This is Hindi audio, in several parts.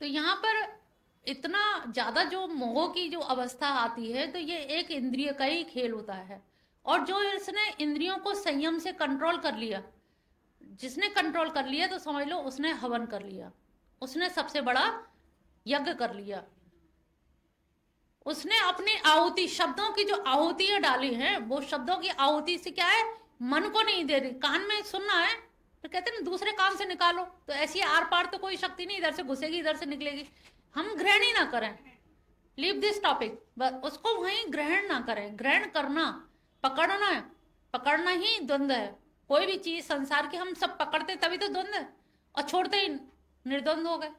तो यहाँ पर इतना ज़्यादा जो मोह की जो अवस्था आती है, तो ये एक इंद्रिय का ही खेल होता है। और जो इसने इंद्रियों को संयम से कंट्रोल कर लिया, जिसने कंट्रोल कर लिया, तो समझ लो उसने हवन कर लिया, उसने सबसे बड़ा यज्ञ कर लिया। उसने अपनी आहुति, शब्दों की जो आहुतियां डाली हैं, वो शब्दों की आहुति से क्या है, मन को नहीं दे रही। कान में सुनना है तो कहते हैं ना, दूसरे कान से निकालो। तो ऐसी आर पार तो कोई शक्ति नहीं, इधर से घुसेगी इधर से निकलेगी। हम ग्रहण ही ना करें, लीव दिस टॉपिक, बस उसको वहीं ग्रहण ना करें। ग्रहण करना, पकड़ना है, पकड़ना ही द्वंद्व है। कोई भी चीज संसार की हम सब पकड़ते तभी तो द्वंद्व है, और छोड़ते ही निर्द्वंद हो गए।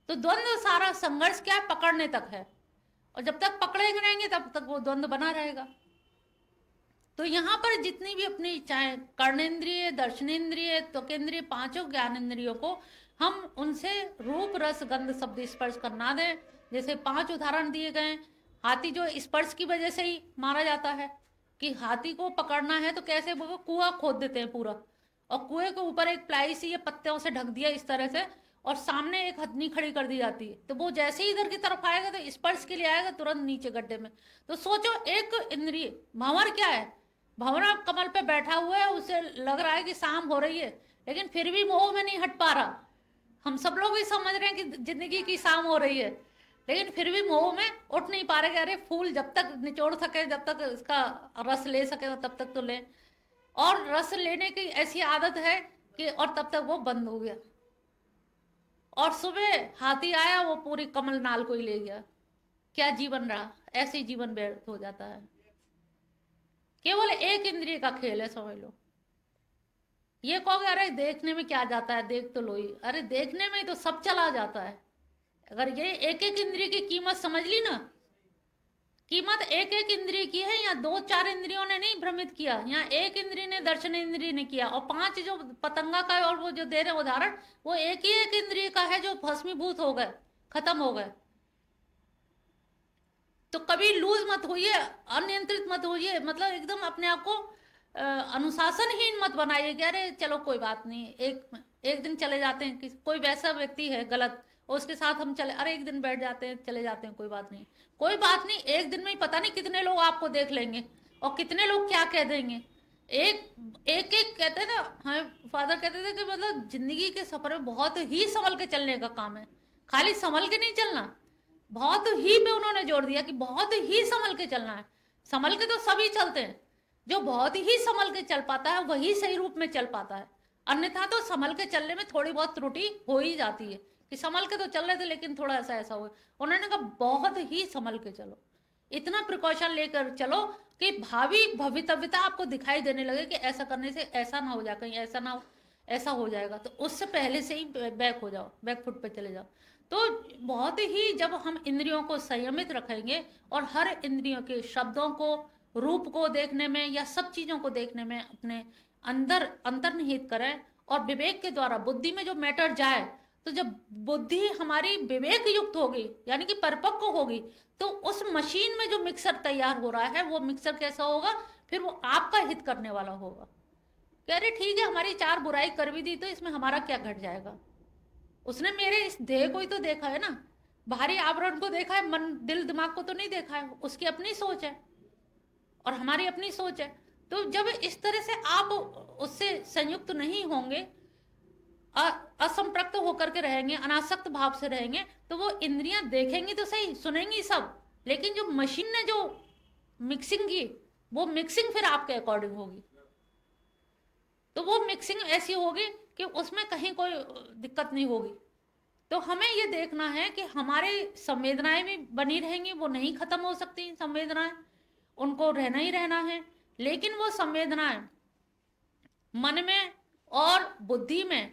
तो द्वंद्व, सारा संघर्ष क्या है, पकड़ने तक है। और जब तक पकड़े रहेंगे तब तक वो द्वंद्व बना रहेगा। तो यहाँ पर जितनी भी अपनी चाहे कर्णेंद्रिय, दर्शनेंद्रिय, त्वकेंद्रिय, पांचों ज्ञानेंद्रियों को हम उनसे रूप रस गंध शब्द स्पर्श करना दें। जैसे 5 उदाहरण दिए गए। हाथी जो स्पर्श की वजह से ही मारा जाता है, कि हाथी को पकड़ना है तो कैसे, वो कुआं खोद देते हैं पूरा, और कुएं के ऊपर एक प्लाई सी या पत्तों से ढक दिया इस तरह से, और सामने एक हथनी खड़ी कर दी जाती है। तो वो जैसे ही इधर की तरफ आएगा तो स्पर्श के लिए आएगा, तुरंत नीचे गड्ढे में। तो सोचो, एक इंद्रिय भंवर क्या है, भंवरा कमल पे बैठा हुआ है, उसे लग रहा है कि शाम हो रही है, लेकिन फिर भी मोह में नहीं हट पा रहा। हम सब लोग भी समझ रहे हैं कि जिंदगी की शाम हो रही है, लेकिन फिर भी मोह में उठ नहीं पा रहे कि अरे फूल जब तक निचोड़ सके, जब तक इसका रस ले सके तब तक तो ले। और रस लेने की ऐसी आदत है कि, और तब तक वो बंद हो गया। और सुबह हाथी आया, वो पूरी कमल नाल को ही ले गया। क्या जीवन रहा, ऐसे ही जीवन व्यर्थ हो जाता है। केवल एक इंद्रिय का खेल है, समझ लो। ये कहोगे अरे देखने में क्या जाता है, देख तो लो ही। अरे देखने में तो सब चला जाता है। अगर ये एक एक इंद्रिय की कीमत समझ ली ना, कीमत एक एक इंद्रिय की है। यहाँ 2-4 इंद्रियों ने नहीं भ्रमित किया, यहाँ एक इंद्रिय ने, दर्शन इंद्रिय ने किया। और 5 जो पतंगा का है, और वो जो दे रहे उदाहरण, वो एक ही एक इंद्रिय का है जो भस्मीभूत हो गए, खत्म हो गए। तो कभी लूज मत होइए, अनियंत्रित मत होइए, मतलब एकदम अपने आप को अनुशासनहीन मत बनाइए कि अरे चलो कोई बात नहीं, एक दिन चले जाते हैं। कोई वैसा व्यक्ति है गलत, और उसके साथ हम चले, अरे एक दिन बैठ जाते हैं, चले जाते हैं, कोई बात नहीं। कोई बात नहीं, एक दिन में ही पता नहीं कितने लोग आपको देख लेंगे, और कितने लोग क्या कह देंगे। एक एक कहते हैं ना, हमें फादर कहते थे कि मतलब जिंदगी के सफर में बहुत ही संभल के चलने का काम है। खाली संभल के नहीं चलना, बहुत ही पे उन्होंने जोर दिया कि बहुत ही संभल के चलना है। संभल के तो सभी चलते हैं, जो बहुत ही संभल के चल पाता है वही सही रूप में चल पाता है। अन्यथा तो संभल के चलने में थोड़ी बहुत त्रुटि हो ही जाती है, कि संभल के तो चल रहे थे लेकिन थोड़ा ऐसा ऐसा हुआ। उन्होंने कहा बहुत ही संभल के चलो, इतना प्रिकॉशन लेकर चलो कि भावी भवितव्यता आपको दिखाई देने लगे कि ऐसा करने से ऐसा ना हो जाए, कहीं ऐसा ना हो, ऐसा हो जाएगा। तो उससे पहले से ही बैक हो जाओ, बैक फुट पे चले जाओ। तो बहुत ही, जब हम इंद्रियों को संयमित रखेंगे और हर इंद्रियों के शब्दों को, रूप को देखने में या सब चीजों को देखने में अपने अंदर अंतर्निहित करें, और विवेक के द्वारा बुद्धि में जो मैटर जाए, तो जब बुद्धि हमारी विवेक युक्त होगी, यानी कि परिपक्व होगी, तो उस मशीन में जो मिक्सर तैयार हो रहा है, वो मिक्सर कैसा होगा, फिर वो आपका हित करने वाला होगा। कह रहे ठीक है, हमारी 4 बुराई कर भी दी तो इसमें हमारा क्या घट जाएगा। उसने मेरे इस देह को ही तो देखा है ना, बाहरी आवरण को देखा है, मन दिल दिमाग को तो नहीं देखा है। उसकी अपनी सोच है और हमारी अपनी सोच है। तो जब इस तरह से आप उससे संयुक्त नहीं होंगे, असंपृक्त होकर के रहेंगे, अनासक्त भाव से रहेंगे, तो वो इंद्रियां देखेंगी तो सही, सुनेंगी सब, लेकिन जो मशीन ने जो मिक्सिंग की, वो मिक्सिंग फिर आपके अकॉर्डिंग होगी। तो वो मिक्सिंग ऐसी होगी कि उसमें कहीं कोई दिक्कत नहीं होगी। तो हमें ये देखना है कि हमारी संवेदनाएं भी बनी रहेंगी, वो नहीं खत्म हो सकती संवेदनाएं, उनको रहना ही रहना है। लेकिन वो संवेदनाएं मन में और बुद्धि में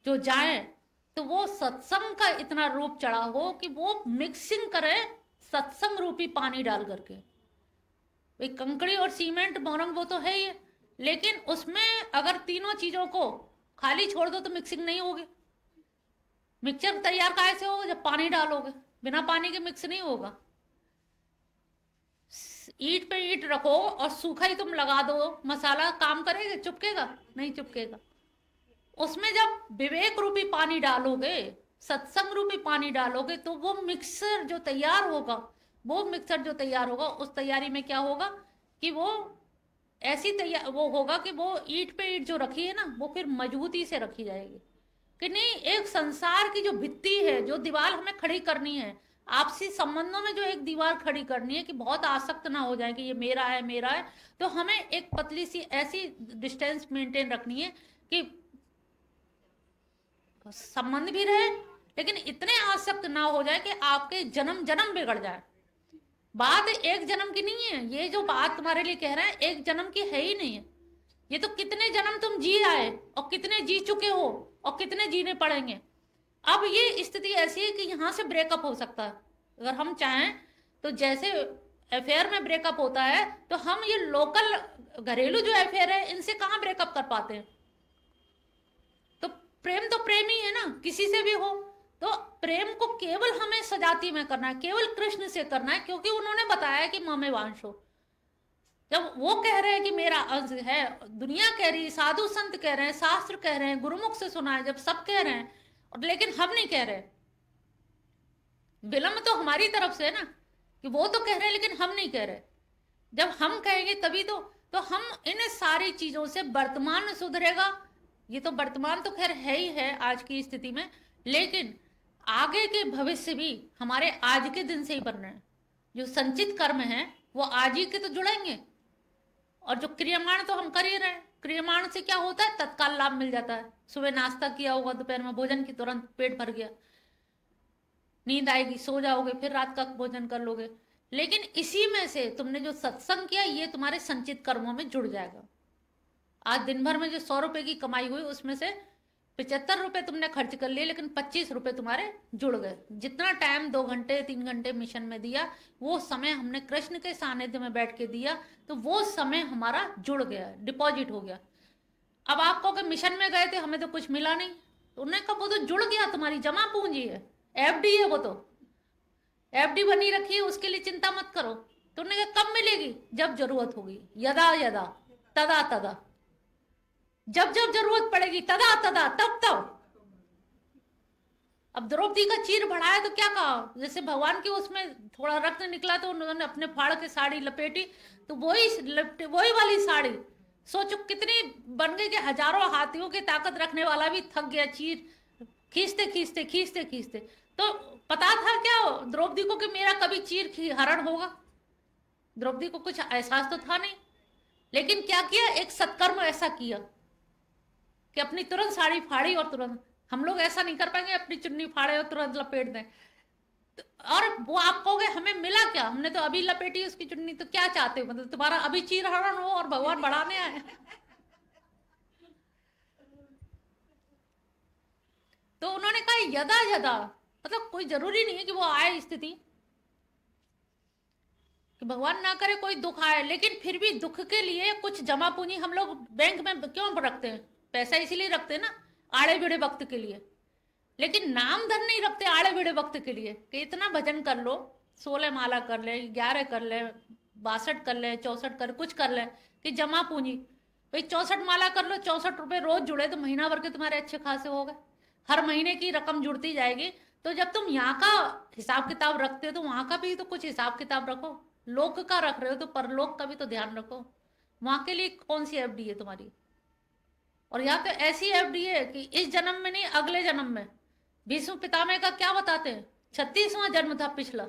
जो जाए, तो वो सत्संग का इतना रूप चढ़ा हो कि वो मिक्सिंग करे सत्संग रूपी पानी डाल करके। भाई कंकड़ी और सीमेंट मोरंग वो तो है ही, लेकिन उसमें अगर तीनों चीजों को खाली छोड़ दो तो मिक्सिंग नहीं होगी। मिक्सचर तैयार कैसे होगा, जब पानी डालोगे, बिना पानी के मिक्स नहीं होगा। ईंट पे ईंट रखो और सूखा ही तुम लगा दो, मसाला काम करेगा, चिपकेगा नहीं, चिपकेगा। उसमें जब विवेक रूपी पानी डालोगे, सत्संग रूपी पानी डालोगे तो वो मिक्सर जो तैयार होगा, उस तैयारी में क्या होगा कि वो ऐसी तैयार वो होगा कि वो ईंट पे ईंट जो रखी है ना, वो फिर मजबूती से रखी जाएगी। कि नहीं, एक संसार की जो भित्ति है, जो दीवार हमें खड़ी करनी है, आपसी संबंधों में जो एक दीवार खड़ी करनी है कि बहुत आसक्त ना हो जाए कि ये मेरा है मेरा है, तो हमें एक पतली सी ऐसी डिस्टेंस मेंटेन रखनी है कि संबंध भी रहे, लेकिन इतने आसक्त ना हो जाए कि आपके जन्म जन्म बिगड़ जाए। बात एक जन्म की नहीं है, ये जो बात तुम्हारे लिए कह रहे हैं एक जन्म की है ही नहीं है। ये तो कितने जन्म तुम जी आए और कितने जी चुके हो और कितने जीने पड़ेंगे। अब ये स्थिति ऐसी है कि यहां से ब्रेकअप हो सकता है अगर हम चाहें तो। जैसे अफेयर में ब्रेकअप होता है, तो हम ये लोकल घरेलू जो अफेयर है इनसे कहां ब्रेकअप कर पाते हैं। तो प्रेम तो प्रेम ही है ना, किसी से भी हो। तो प्रेम को केवल हमें सजाती में करना है, केवल कृष्ण से करना है, क्योंकि उन्होंने बताया कि ममे वांशो। जब वो कह रहे हैं कि मेरा अंश है, दुनिया कह रही है, साधु संत कह रहे हैं, शास्त्र कह रहे हैं, गुरुमुख से सुना है, जब सब कह रहे हैं, और लेकिन हम नहीं कह रहे। विलंब तो हमारी तरफ से है ना, कि वो तो कह रहे हैं लेकिन हम नहीं कह रहे। जब हम कहेंगे तभी तो हम इन सारी चीजों से वर्तमान सुधरेगा। ये तो वर्तमान तो खैर है ही है आज की स्थिति में, लेकिन आगे के भविष्य भी हमारे आज के दिन से ही बन रहे हैं। जो संचित कर्म है वो आज ही के तो जुड़ेंगे, और जो क्रियमाण तो हम कर ही रहे हैं। क्रियमाण से क्या होता है, तत्काल लाभ मिल जाता है। सुबह नाश्ता किया होगा, दोपहर में भोजन की तुरंत पेट भर गया, नींद आएगी, सो जाओगे, फिर रात का भोजन कर लोगे। लेकिन इसी में से तुमने जो सत्संग किया, ये तुम्हारे संचित कर्मों में जुड़ जाएगा। आज दिन भर में जो 100 रुपए की कमाई हुई, उसमें से 75 रुपए तुमने खर्च कर लिए, लेकिन 25 रुपए तुम्हारे जुड़ गए। जितना टाइम 2 घंटे 3 घंटे मिशन में दिया, वो समय हमने कृष्ण के सानिध्य में बैठ के दिया, तो वो समय हमारा जुड़ गया, डिपॉजिट हो गया। अब आप कहोगे मिशन में गए थे हमें तो कुछ मिला नहीं, तो उन्होंने कहा वो तो जुड़ गया, तुम्हारी जमा पूंजी है, एफडी है, वो तो एफडी बनी रखी है, उसके लिए चिंता मत करो। तो उन्होंने कहा कब मिलेगी, जब जरूरत होगी, यदा यदा तदा तदा, जब जब जरूरत पड़ेगी, तदा तदा, तब तब। अब द्रौपदी का चीर बढ़ाया तो क्या कहा, जैसे भगवान के उसमें थोड़ा रक्त निकला तो उन्होंने अपने फाड़ के साड़ी लपेटी, तो वही वाली साड़ी, सोचो कितनी बन गई कि हजारों हाथियों की ताकत रखने वाला भी थक गया, चीर खींचते खींचते खींचते खींचते। तो पता था क्या द्रौपदी को कि मेरा कभी चीर हरण होगा? द्रौपदी को कुछ एहसास तो था नहीं, लेकिन क्या किया, एक सत्कर्म ऐसा किया कि अपनी तुरंत साड़ी फाड़ी और तुरंत। हम लोग ऐसा नहीं कर पाएंगे, अपनी चुन्नी फाड़े और तुरंत लपेट दें। और वो आप कहोगे हमें मिला क्या, हमने तो अभी लपेटी उसकी चुन्नी, तो क्या चाहते हो, मतलब तुम्हारा अभी चीर हरण हो और भगवान बढ़ाने आए? तो उन्होंने कहा यदा यदा, मतलब कोई जरूरी नहीं है कि वो आए स्थिति कि भगवान ना करे कोई दुख आए, लेकिन फिर भी दुख के लिए कुछ जमा पूंजी हम लोग बैंक में क्यों रखते हैं? पैसा इसीलिए रखते हैं ना, आड़े बिड़े वक्त के लिए। लेकिन नाम धन नहीं रखते आड़े बिड़े वक्त के लिए कि इतना भजन कर लो, 16 माला कर ले, 11 कर ले, 62 कर ले, 64 कर, कुछ कर ले, कि जमा पूंजी। भाई 64 माला कर लो, 64 रुपए रोज जुड़े तो महीना भर के तुम्हारे अच्छे खासे हो गए, हर महीने की रकम जुड़ती जाएगी। तो जब तुम यहाँ का हिसाब किताब रखते हो तो वहां का भी तो कुछ हिसाब किताब रखो। लोक का रख रहे हो तो परलोक का भी तो ध्यान रखो। वहां के लिए कौन सी एफडी है तुम्हारी? और यहाँ तो ऐसी एफडी है कि इस जन्म में नहीं, अगले जन्म में। भीष्म पितामह का क्या बताते हैं, 36वां जन्म था पिछला।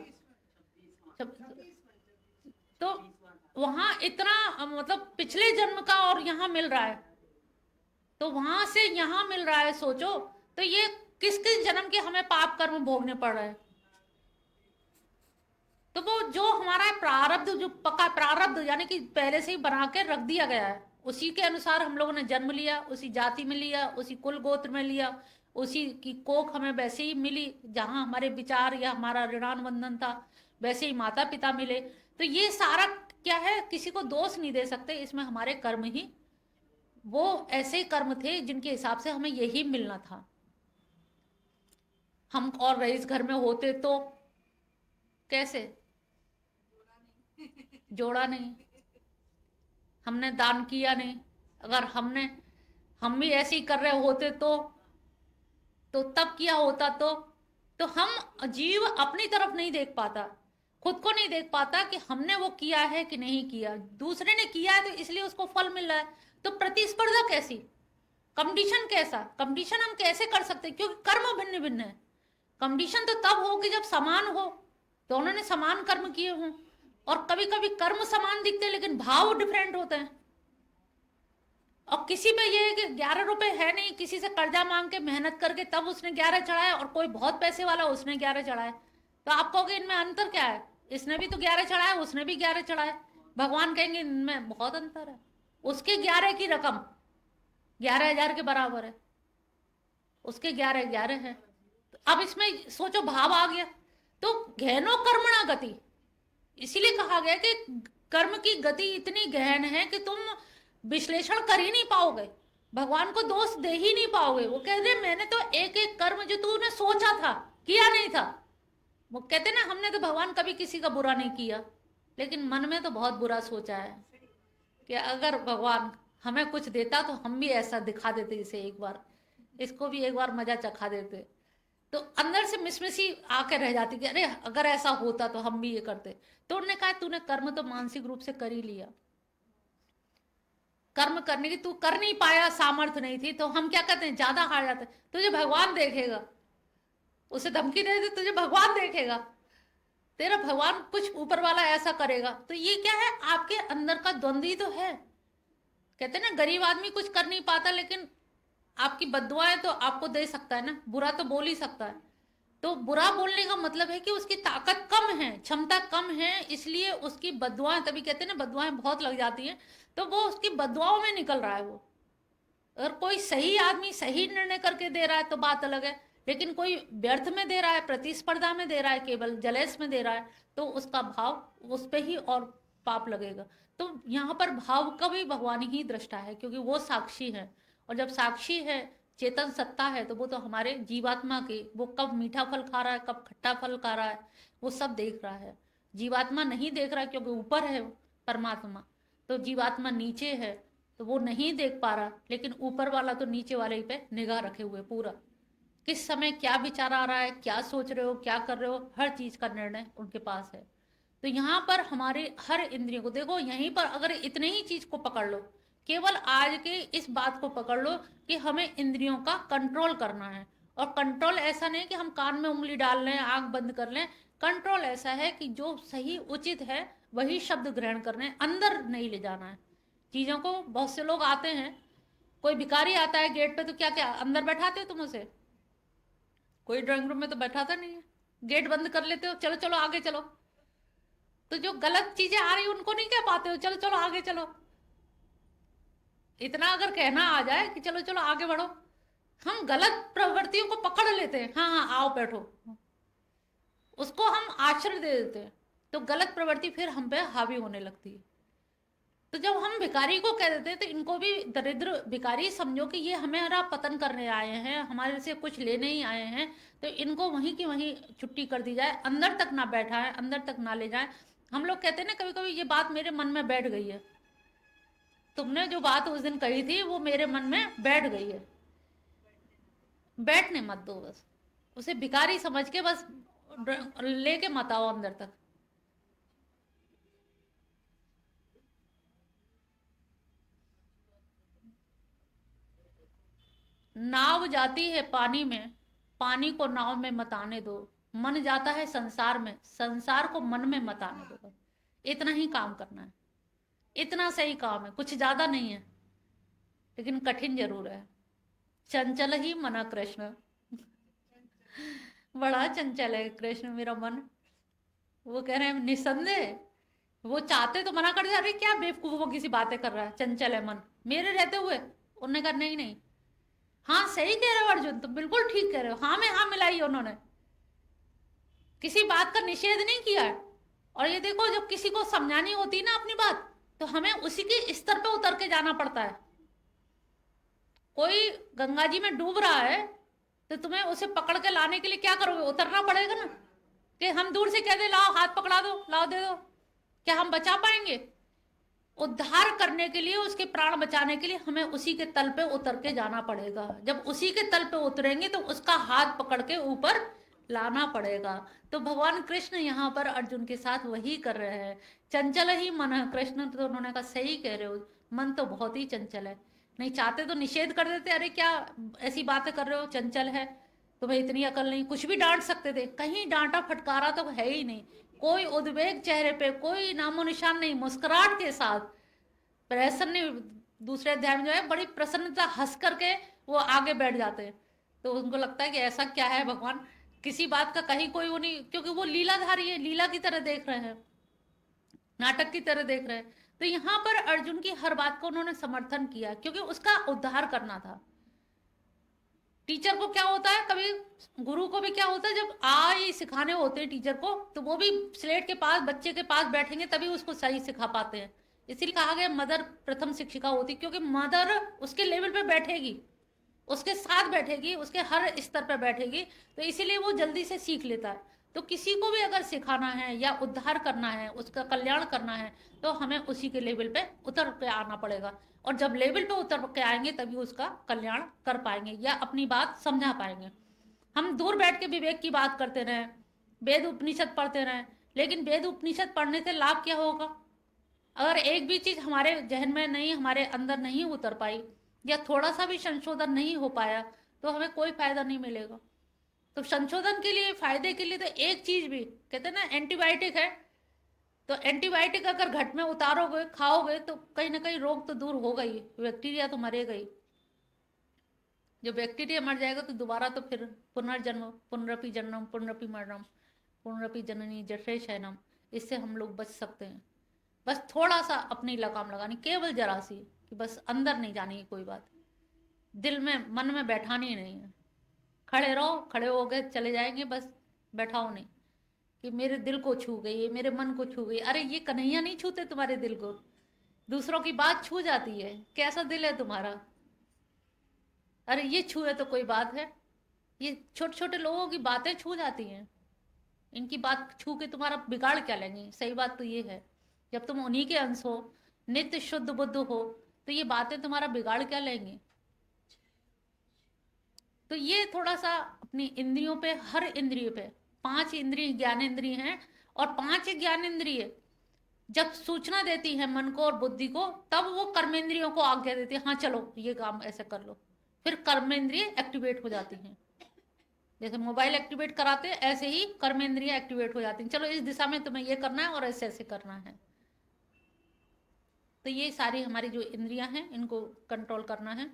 तो वहां इतना मतलब पिछले जन्म का और यहाँ मिल रहा है, तो वहां से यहाँ मिल रहा है, सोचो। तो ये किस किस जन्म के हमें पाप कर्म भोगने पड़ रहे हैं? तो वो जो हमारा प्रारब्ध, जो पक्का प्रारब्ध, यानी कि पहले से ही बना के रख दिया गया है, उसी के अनुसार हम लोगों ने जन्म लिया, उसी जाति में लिया, उसी कुल गोत्र में लिया, उसी की कोख हमें वैसे ही मिली, जहां हमारे विचार या हमारा ऋणानुबंधन था वैसे ही माता पिता मिले। तो ये सारा क्या है, किसी को दोष नहीं दे सकते, इसमें हमारे कर्म ही वो ऐसे कर्म थे जिनके हिसाब से हमें यही मिलना था। हम और रईस घर में होते तो कैसे, जोड़ा नहीं, हमने दान किया नहीं, अगर हम भी ऐसे ही कर रहे होते तो तो तब किया होता तो हम जीव अपनी तरफ नहीं देख पाता, खुद को नहीं देख पाता कि हमने वो किया है कि नहीं किया। दूसरे ने किया है तो इसलिए उसको फल मिल रहा है। तो प्रतिस्पर्धा कैसी, कंपटीशन कैसा, कंपटीशन हम कैसे कर सकते हैं, क्योंकि कर्म भिन्न भिन्न है। कंपटीशन तो तब हो कि जब समान हो, दोनों ने समान कर्म किए हों। और कभी कभी कर्म समान दिखते हैं लेकिन भाव डिफरेंट होते हैं। और किसी पे ये है कि 11 रुपए है नहीं, किसी से कर्जा मांग के मेहनत करके तब उसने 11 चढ़ाया, और कोई बहुत पैसे वाला उसने 11 चढ़ाया। तो आप कहोगे इनमें अंतर क्या है, इसने भी तो 11 चढ़ाया, उसने भी 11 चढ़ाया। भगवान कहेंगे इनमें बहुत अंतर है। उसके 11 की रकम 11,000 के बराबर है, उसके 11 है। तो अब इसमें सोचो भाव आ गया। तो गहनो कर्मणा गति, इसीलिए कहा गया कि कर्म की गति इतनी गहन है कि तुम विश्लेषण कर ही नहीं पाओगे, भगवान को दोष दे ही नहीं पाओगे। वो कह रहे मैंने तो एक एक कर्म जो तूने सोचा था किया नहीं था। वो कहते ना हमने तो भगवान कभी किसी का बुरा नहीं किया, लेकिन मन में तो बहुत बुरा सोचा है कि अगर भगवान हमें कुछ देता तो हम भी ऐसा दिखा देते, इसे एक बार, इसको भी एक बार मजा चखा देते। तो अंदर से मिसमिसी आके रह जाती कि अरे अगर ऐसा होता तो हम भी ये करते। तो उन्होंने कहा तूने कर्म तो मानसिक रूप से कर ही लिया, कर्म करने की तू कर नहीं पाया, सामर्थ्य नहीं थी, तो हम क्या कहते हैं ज्यादा हार जाते, तुझे भगवान देखेगा। उसे धमकी दे दे तुझे भगवान देखेगा, तेरा भगवान कुछ ऊपर वाला ऐसा करेगा। तो ये क्या है, आपके अंदर का द्वंद्व ही तो है। कहते ना गरीब आदमी कुछ कर नहीं पाता, लेकिन आपकी बद्दुआएं तो आपको दे सकता है ना, बुरा तो बोल ही सकता है। तो बुरा बोलने का मतलब है कि उसकी ताकत कम है, क्षमता कम है, इसलिए उसकी बद्दुआएं, तभी कहते हैं ना बद्दुआएं बहुत लग जाती हैं, तो वो उसकी बद्दुआओं में निकल रहा है वो। अगर कोई सही आदमी सही निर्णय करके दे रहा है तो बात अलग है, लेकिन कोई व्यर्थ में दे रहा है, प्रतिस्पर्धा में दे रहा है, केवल जलेस में दे रहा है, तो उसका भाव उस पर ही और पाप लगेगा। तो यहाँ पर भाव का भी भगवान ही दृष्टा है, क्योंकि वो साक्षी है। और जब साक्षी है, चेतन सत्ता है, तो वो तो हमारे जीवात्मा के, वो कब मीठा फल खा रहा है कब खट्टा फल खा रहा है वो सब देख रहा है। जीवात्मा नहीं देख रहा है क्योंकि ऊपर है परमात्मा, तो जीवात्मा नीचे है तो वो नहीं देख पा रहा, लेकिन ऊपर वाला तो नीचे वाले पे निगाह रखे हुए पूरा, किस समय क्या विचार आ रहा है, क्या सोच रहे हो, क्या कर रहे हो, हर चीज का निर्णय उनके पास है। तो यहाँ पर हमारे हर इंद्रियों को देखो, यहीं पर अगर इतने ही चीज को पकड़ लो, केवल आज के इस बात को पकड़ लो कि हमें इंद्रियों का कंट्रोल करना है। और कंट्रोल ऐसा नहीं कि हम कान में उंगली डाल लें, आंख बंद कर लें। कंट्रोल ऐसा है कि जो सही उचित है वही शब्द ग्रहण करने, अंदर नहीं ले जाना है चीजों को। बहुत से लोग आते हैं, कोई भिखारी आता है गेट पे तो क्या क्या अंदर बैठाते हो तुम उसे? कोई ड्राइंग रूम में तो बैठाता नहीं है, गेट बंद कर लेते हो, चलो चलो आगे चलो। तो जो गलत चीजें आ रही उनको नहीं कह पाते हो चलो चलो आगे चलो। इतना अगर कहना आ जाए कि चलो चलो आगे बढ़ो, हम गलत प्रवृत्तियों को पकड़ लेते हैं, हाँ हाँ आओ बैठो, उसको हम आश्रय दे देते हैं, तो गलत प्रवृत्ति फिर हम पे हावी होने लगती है। तो जब हम भिखारी को कह देते हैं तो इनको भी दरिद्र भिखारी समझो कि ये हमारा पतन करने आए हैं, हमारे से कुछ लेने ही आए हैं, तो इनको वहीं की वहीं छुट्टी कर दी जाए, अंदर तक ना बैठाएं, अंदर तक ना ले जाएं। हम लोग कहते हैं ना कभी कभी ये बात मेरे मन में बैठ गई है, तुमने जो बात उस दिन कही थी वो मेरे मन में बैठ गई है, बैठने मत दो, बस उसे भिखारी समझ के बस लेके मत आओ अंदर तक। नाव जाती है पानी में, पानी को नाव में मत आने दो। मन जाता है संसार में, संसार को मन में मत आने दो। इतना ही काम करना है, इतना सही काम है, कुछ ज्यादा नहीं है, लेकिन कठिन जरूर है। चंचल ही मना कृष्ण, बड़ा चंचल है कृष्ण मेरा मन। वो कह रहे हैं निसंदेह, वो चाहते तो मना कर दे, अरे क्या बेवकूफों की सी बातें कर रहा है, चंचल है मन मेरे रहते हुए। उन्होंने कहा नहीं नहीं, हाँ सही कह रहे हो अर्जुन, तुम बिल्कुल ठीक कह रहे हो, हाँ में हाँ मिलाई उन्होंने, किसी बात का निषेध नहीं किया है। और ये देखो जब किसी को समझानी होती है ना अपनी बात, तो हमें उसी के स्तर पे उतर के जाना पड़ता है। कोई गंगा जी में डूब रहा है तो तुम्हें उसे पकड़ के लाने के लिए क्या करोगे, उतरना पड़ेगा ना। कि हम दूर से कह दे लाओ हाथ पकड़ा दो, लाओ दे दो, क्या हम बचा पाएंगे? उद्धार करने के लिए, उसके प्राण बचाने के लिए हमें उसी के तल पे उतर के जाना पड़ेगा। जब उसी के तल पे उतरेंगे तो उसका हाथ पकड़ के ऊपर लाना पड़ेगा। तो भगवान कृष्ण यहाँ पर अर्जुन के साथ वही कर रहे हैं। चंचल ही मन है कृष्ण, तो उन्होंने कहा सही कह रहे हो, मन तो बहुत ही चंचल है। नहीं चाहते तो निषेध कर देते, अरे क्या ऐसी बातें कर रहे हो, चंचल है, तुम्हें इतनी अकल नहीं, कुछ भी डांट सकते थे। कहीं डांटा फटकारा तो है ही नहीं, कोई उद्वेग चेहरे पे, कोई नामो निशान नहीं, मुस्कुराहट के साथ प्रसन्न। दूसरे अध्याय में जो है बड़ी प्रसन्नता हंस करके वो आगे बैठ जाते हैं। तो उनको लगता है कि ऐसा क्या है भगवान, किसी बात का कहीं कोई वो नहीं, क्योंकि वो लीलाधारी है, लीला की तरह देख रहे हैं, नाटक की तरह देख रहे हैं। तो यहाँ पर अर्जुन की हर बात को उन्होंने समर्थन किया, क्योंकि उसका उद्धार करना था। टीचर को क्या होता है, कभी गुरु को भी क्या होता है, जब आई सिखाने होते हैं टीचर को, तो वो भी स्लेट के पास, बच्चे के पास बैठेंगे तभी उसको सही सिखा पाते हैं। इसीलिए कहा गया मदर प्रथम शिक्षिका होती, क्योंकि मदर उसके लेवल पे बैठेगी, उसके साथ बैठेगी, उसके हर स्तर पर बैठेगी, तो इसीलिए वो जल्दी से सीख लेता है। तो किसी को भी अगर सिखाना है या उद्धार करना है, उसका कल्याण करना है, तो हमें उसी के लेवल पे उतर के आना पड़ेगा। और जब लेवल पे उतर के आएंगे तभी उसका कल्याण कर पाएंगे या अपनी बात समझा पाएंगे। हम दूर बैठ के विवेक की बात करते रहें, वेद उपनिषद पढ़ते रहें, लेकिन वेद उपनिषद पढ़ने से लाभ क्या होगा? अगर एक भी चीज हमारे जहन में नहीं, हमारे अंदर नहीं उतर पाई, या थोड़ा सा भी संशोधन नहीं हो पाया, तो हमें कोई फायदा नहीं मिलेगा। तो संशोधन के लिए, फायदे के लिए तो एक चीज भी कहते हैं ना, एंटीबायोटिक है, तो एंटीबायोटिक अगर घट में उतारोगे, खाओगे, तो कहीं ना कहीं रोग तो दूर होगा ही, बैक्टीरिया तो मरेगा ही। जब बैक्टीरिया मर जाएगा तो दोबारा तो फिर पुनर्जन्म, पुनरपि जन्म, पुनरपि मरणम, पुनरपि जननी जठरे शयनम, इससे हम लोग बच सकते हैं। बस थोड़ा सा अपनी लगाम लगानी, केवल जरा सी, कि बस अंदर नहीं जानी है कोई बात, दिल में मन में बैठानी नहीं है। खड़े रहो, खड़े हो गए चले जाएंगे, बस बैठाओ नहीं कि मेरे दिल को छू गई, मेरे मन को छू गई। अरे ये कन्हैया नहीं छूते तुम्हारे दिल को, दूसरों की बात छू जाती है। कैसा दिल है तुम्हारा, अरे ये छूए तो कोई बात है, ये छोटे छोटे लोगों की बातें छू जाती हैं, इनकी बात छू के तुम्हारा बिगाड़ क्या लेंगे। सही बात तो ये है, जब तुम उन्हीं के अंश हो, नित्य शुद्ध बुद्ध हो, तो ये बातें तुम्हारा बिगाड़ क्या लेंगे। तो ये थोड़ा सा अपनी इंद्रियों पे, हर इंद्रिय पे, 5 इंद्रिय ज्ञान इंद्रिय हैं, और 5 ज्ञान इंद्रिय जब सूचना देती है मन को और बुद्धि को, तब वो कर्मेंद्रियों को आज्ञा देती है, हाँ चलो ये काम ऐसे कर लो, फिर कर्मेंद्रिय एक्टिवेट हो जाती हैं। जैसे मोबाइल एक्टिवेट कराते हैं, ऐसे ही कर्मेंद्रिय एक्टिवेट हो जाती हैं, चलो इस दिशा में तुम्हें ये करना है और ऐसे ऐसे करना है। तो ये सारी हमारी जो इंद्रियां हैं, इनको कंट्रोल करना है।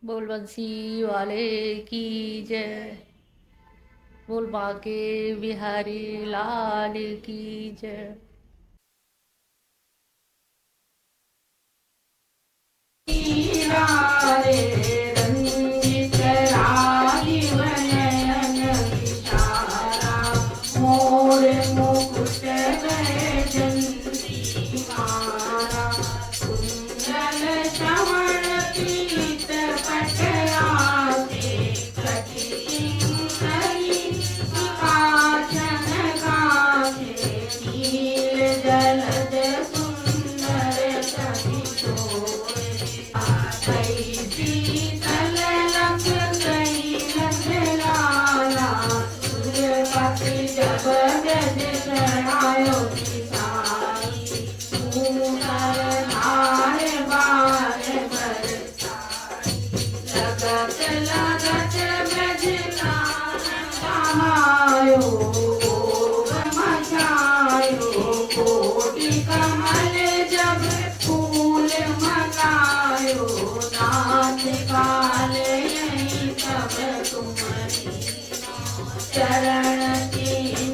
बोल बंसी वाले की जय, बोल बाके बिहारी लाल की जय। चरण की